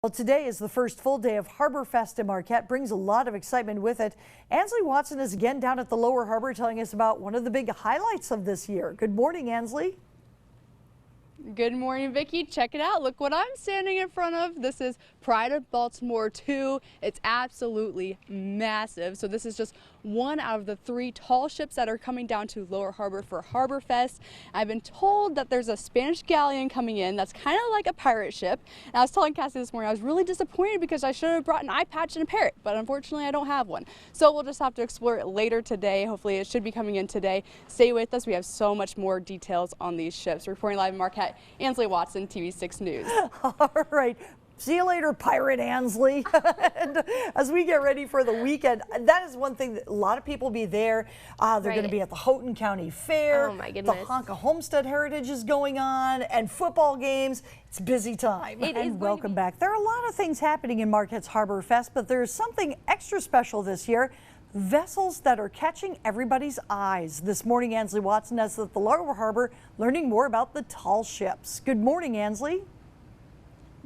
Well, today is the first full day of Harbor Fest in Marquette. Brings a lot of excitement with it. Ansley Watson is again down at the Lower Harbor telling us about one of the big highlights of this year. Good morning, Ansley. Good morning, Vicki. Check it out. Look what I'm standing in front of. This is Pride of Baltimore 2. It's absolutely massive. So this is just one out of the 3 tall ships that are coming down to Lower Harbor for Harbor Fest. I've been told that there's a Spanish galleon coming in that's kind of like a pirate ship. And I was telling Cassie this morning I was really disappointed because I should have brought an eye patch and a parrot, but unfortunately I don't have one. So we'll just have to explore it later today. Hopefully it should be coming in today. Stay with us. We have so much more details on these ships. Reporting live in Marquette, Ansley Watson, TV6 News. All right. See you later, Pirate Ansley. And as we get ready for the weekend, that is one thing that a lot of people will be there. They're going to be at the Houghton County Fair. Oh my goodness. The Honka Homestead Heritage is going on, and football games. It's a busy time. And welcome back. There are a lot of things happening in Marquette's Harbor Fest, but there's something extra special this year. Vessels that are catching everybody's eyes. This morning, Ansley Watson is at the Lower Harbor learning more about the tall ships. Good morning, Ansley.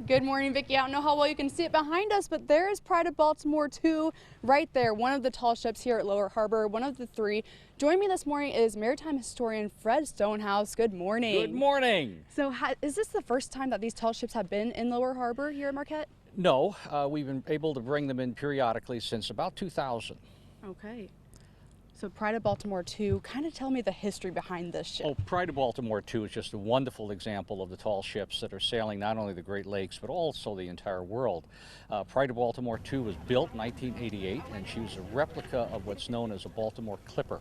Good morning, Vicki. I don't know how well you can see it behind us, but there is Pride of Baltimore 2 right there, one of the tall ships here at Lower Harbor, one of the 3. Joining me this morning is maritime historian Fred Stonehouse. Good morning. Good morning. So is this the first time that these tall ships have been in Lower Harbor here at Marquette? No, we've been able to bring them in periodically since about 2000. Okay. So Pride of Baltimore 2, kind of tell me the history behind this ship. Oh, Pride of Baltimore 2 is just a wonderful example of the tall ships that are sailing not only the Great Lakes, but also the entire world. Pride of Baltimore 2 was built in 1988, and she was a replica of what's known as a Baltimore clipper.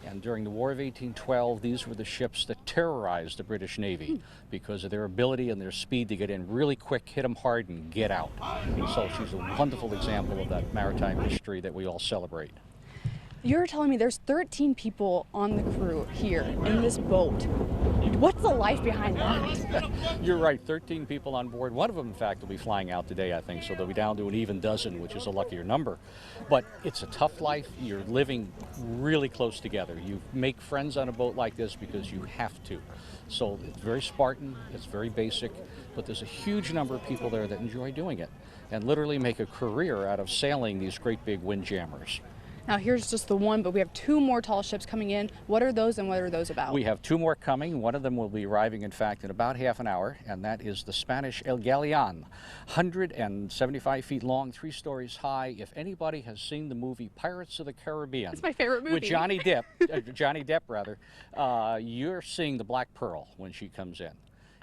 And during the War of 1812, these were the ships that terrorized the British Navy because of their ability and their speed to get in really quick, hit them hard, and get out. And so she's a wonderful example of that maritime history that we all celebrate. You're telling me there's 13 people on the crew here in this boat. What's the life behind that? You're right, 13 people on board. One of them, in fact, will be flying out today, I think, so they'll be down to an even dozen, which is a luckier number. But it's a tough life. You're living really close together. You make friends on a boat like this because you have to. So it's very Spartan, it's very basic, but there's a huge number of people there that enjoy doing it and literally make a career out of sailing these great big windjammers. Now here's just the one, but we have 2 more tall ships coming in. What are those and what are those about? We have 2 more coming. One of them will be arriving, in fact, in about half an hour, and that is the Spanish Galeon, 175 feet long, 3 stories high. If anybody has seen the movie Pirates of the Caribbean, it's my favorite movie, with Johnny Depp, you're seeing the Black Pearl when she comes in.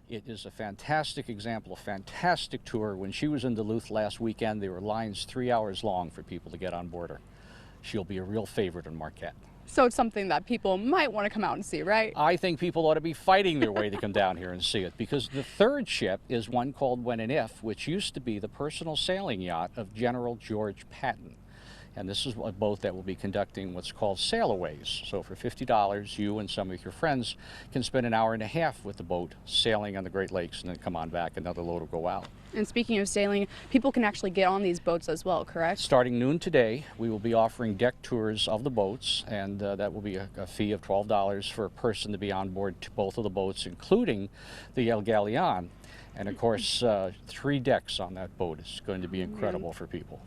It is a fantastic example, a fantastic tour. When she was in Duluth last weekend, there were lines 3 hours long for people to get on board her. She'll be a real favorite in Marquette. So it's something that people might want to come out and see, right? I think people ought to be fighting their way to come down here and see it, because the 3rd ship is one called When and If, which used to be the personal sailing yacht of General George Patton. And this is a boat that will be conducting what's called sailaways. So for $50, you and some of your friends can spend an hour and a half with the boat sailing on the Great Lakes and then come on back, another load will go out. And speaking of sailing, people can actually get on these boats as well, correct? Starting noon today, we will be offering deck tours of the boats, and that will be a fee of $12 for a person to be on board to both of the boats, including the El Galeon. And of course, 3 decks on that boat is going to be incredible for people.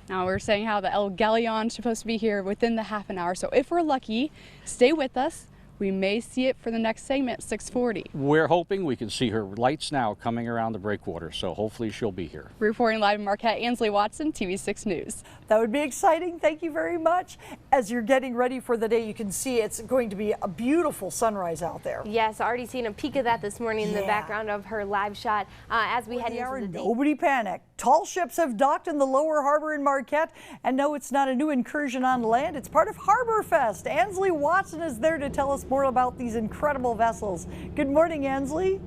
Now we're saying how the El Galeon is supposed to be here within the half an hour. So if we're lucky, stay with us. We may see it for the next segment, 6:40. We're hoping we can see her lights now coming around the breakwater, so hopefully she'll be here. Reporting live in Marquette, Ansley Watson, TV6 News. That would be exciting. Thank you very much. As you're getting ready for the day, you can see it's going to be a beautiful sunrise out there. Yes, already seen a peek of that this morning in the background of her live shot as we head into the day. Nobody panic. Tall ships have docked in the Lower Harbor in Marquette. And no, it's not a new incursion on land. It's part of Harbor Fest. Ansley Watson is there to tell us more about these incredible vessels. Good morning, Ansley.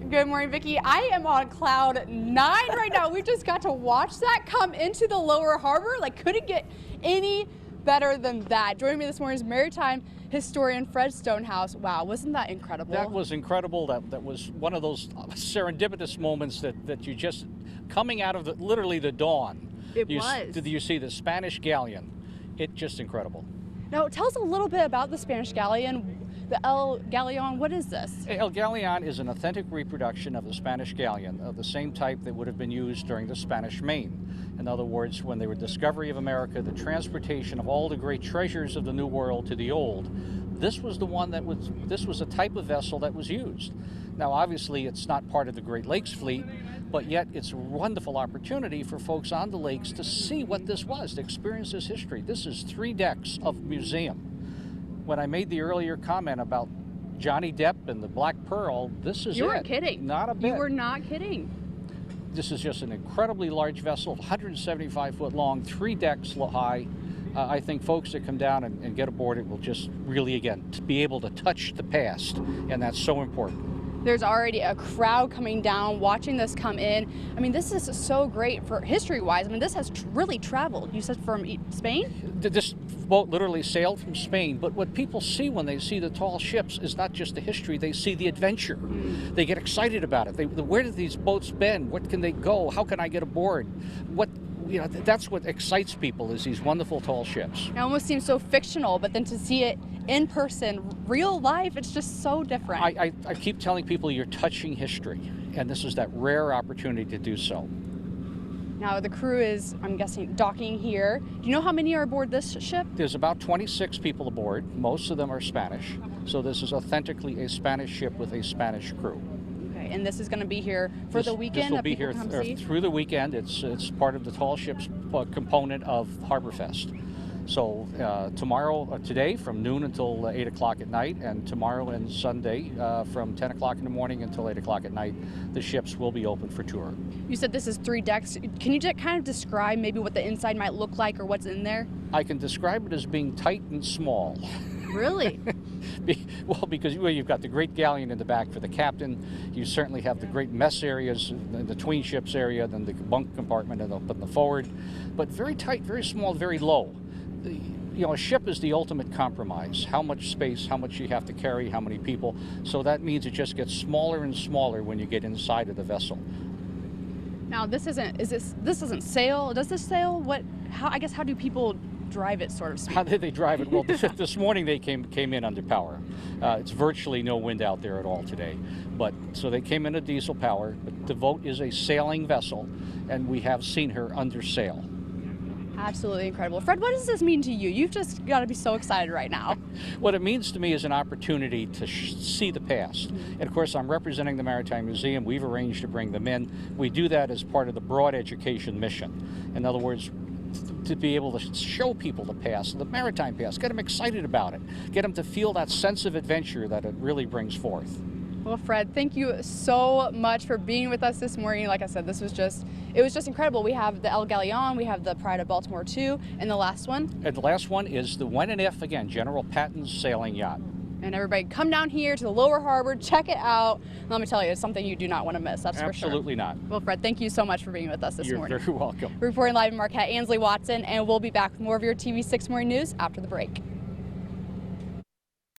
Good morning, Vicki. I am on cloud 9 right now. We just got to watch that come into the Lower Harbor. Like, couldn't get any better than that. Joining me this morning is maritime historian Fred Stonehouse. Wow, wasn't that incredible? That was incredible. That was one of those serendipitous moments that you just, coming out of literally the dawn. It was. Did you see the Spanish galleon? It's just incredible. Now, tell us a little bit about the Spanish galleon. the El Galeon, what is this? El Galeon is an authentic reproduction of the Spanish galleon, of the same type that would have been used during the Spanish Main. In other words, when they were discovery of America, the transportation of all the great treasures of the New World to the Old, this was a type of vessel that was used. Now, obviously, it's not part of the Great Lakes fleet, but yet it's a wonderful opportunity for folks on the lakes to see what this was, to experience this history. This is 3 decks of museum. When I made the earlier comment about Johnny Depp and the Black Pearl, this is it. You weren't kidding. Not a bit. You were not kidding. This is just an incredibly large vessel, 175 foot long, 3 decks high. I think folks that come down and get aboard it will just really, again, to be able to touch the past, and that's so important. There's already a crowd coming down, watching this come in. I mean, this is so great for history-wise. I mean, this has really traveled. You said from Spain? This boat literally sailed from Spain, but what people see when they see the tall ships is not just the history, they see the adventure. They get excited about it. Where did these boats been? What can they go? How can I get aboard? That's what excites people, is these wonderful tall ships. It almost seems so fictional, but then to see it in person, real life, it's just so different. I keep telling people you're touching history, and this is that rare opportunity to do so. Now the crew is, I'm guessing, docking here. Do you know how many are aboard this ship? There's about 26 people aboard. Most of them are Spanish, so this is authentically a Spanish ship with a Spanish crew. Okay, and this is going to be here for the weekend? This will be here through the weekend. It's part of the tall ships component of Harborfest. So today from noon until 8 o'clock at night, and tomorrow and Sunday from 10 o'clock in the morning until 8 o'clock at night, the ships will be open for tour. You said this is 3 decks. Can you just kind of describe maybe what the inside might look like or what's in there? I can describe it as being tight and small. Really? Well, because you've got the great galleon in the back for the captain. You certainly have the great mess areas, the tween ships area, then the bunk compartment and the forward. But very tight, very small, very low. A ship is the ultimate compromise. How much space, how much you have to carry, how many people. So that means it just gets smaller and smaller when you get inside of the vessel. Now this doesn't sail. Does this sail? How do people drive it, sort of speak? How did they drive it? Well, this morning they came in under power. It's virtually no wind out there at all today. So they came in at diesel power. But the boat is a sailing vessel, and we have seen her under sail. Absolutely incredible. Fred, what does this mean to you? You've just got to be so excited right now. What it means to me is an opportunity to see the past. And of course, I'm representing the Maritime Museum. We've arranged to bring them in. We do that as part of the broad education mission. In other words, to be able to show people the past, the maritime past, get them excited about it, get them to feel that sense of adventure that it really brings forth. Well, Fred, thank you so much for being with us this morning. Like I said, it was just incredible. We have the El Galeon, we have the Pride of Baltimore 2, and the last one? And the last one is the When and If, again, General Patton's sailing yacht. And everybody come down here to the lower harbor, check it out. And let me tell you, it's something you do not want to miss, that's for sure. Absolutely not. Well, Fred, thank you so much for being with us this morning. You're very welcome. Reporting live in Marquette, Ansley Watson, and we'll be back with more of your TV6 Morning News after the break.